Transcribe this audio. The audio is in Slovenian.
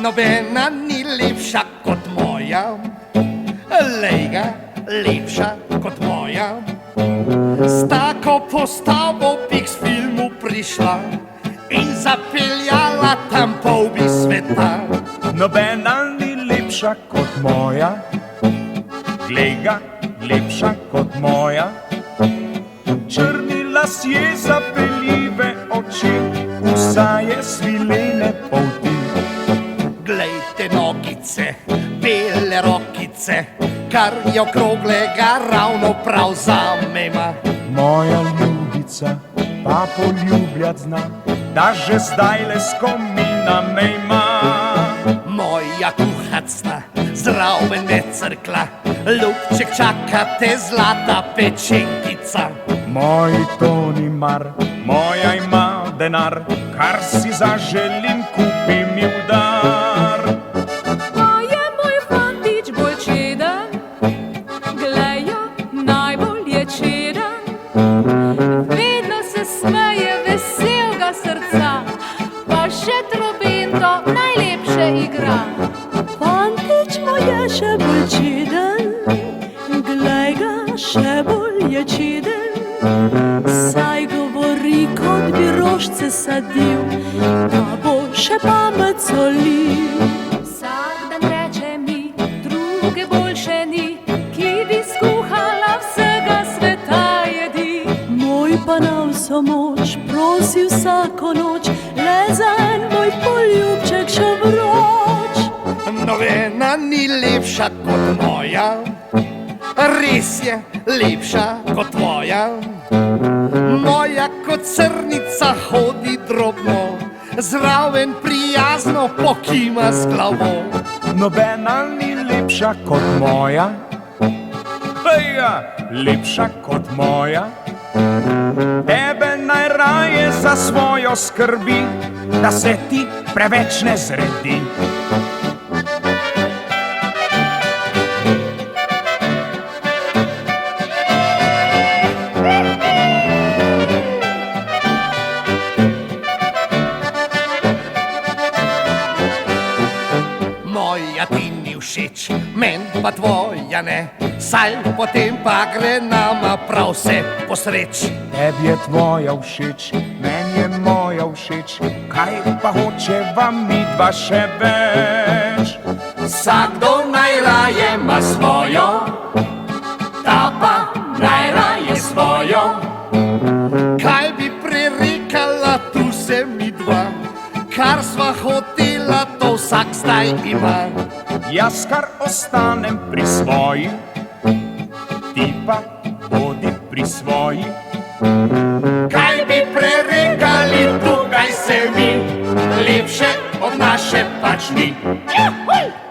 Nobena ni lepša kot moja, lejga, lepša kot moja. S tako postavo bi k filmu prišla in zapeljala tam pol bi sveta. Nobena ni lepša kot moja, glej ga, lepša kot moja. Črni lasje, zapeljive oči, vsa je svilene polti. Glejte nogice, bele rokice, kar je okroglega ravno prav zamema. Moja ljubica pa poljubljat zna, da že zdaj le skomina me ima. Moja kuhacna, zraven me crkla, ljubček čaka te zlata pečenkica. Moj Toni mar, moja ima denar, kar si zaželim, kupi mi v dar. Pa je moj fantič bolj čeden, glejo, najbolj je čeden. Vedno se smeje, veselega srca, pa še trobento najlepše igra. Fantič moj je še bolj čeden, glej ga, še bolj je čeden. Saj govori, kot bi rožce sadil, da bo še pamet solil. Vsak dan reče mi, druge boljše ni, ki bi skuhala vsega sveta jedi. Moj pa na vso moč prosi vsako noč, le za en moj poljubček še vroč. Nobena ni lepša kot moja, res je lepša kot tvoja. Moja kot srnica hodi drobno, zraven prijazno pokima z glavo. Nobena ni lepša kot moja, ja, lepša kot moja. Tebe najraje za svojo skrbi, da se ti preveč ne zredi. Moja ti ni všeč, men pa tvoja ne, saj potem pa gre nama prav vse posreč. Tebi je tvoja všeč, meni je moja všeč, kaj pa hočeva midva še več? Vsakdo najraje ima svojo, ta pa najraje svojo. Kaj bi prerekala, tu se midva, kar sva hotela, to vsak zdaj ima. Jaz kar ostanem pri svoji, ti pa bodi pri svoji. Kaj bi prerekali, tukaj se mi, lepše od naše pač ni. Juhuj!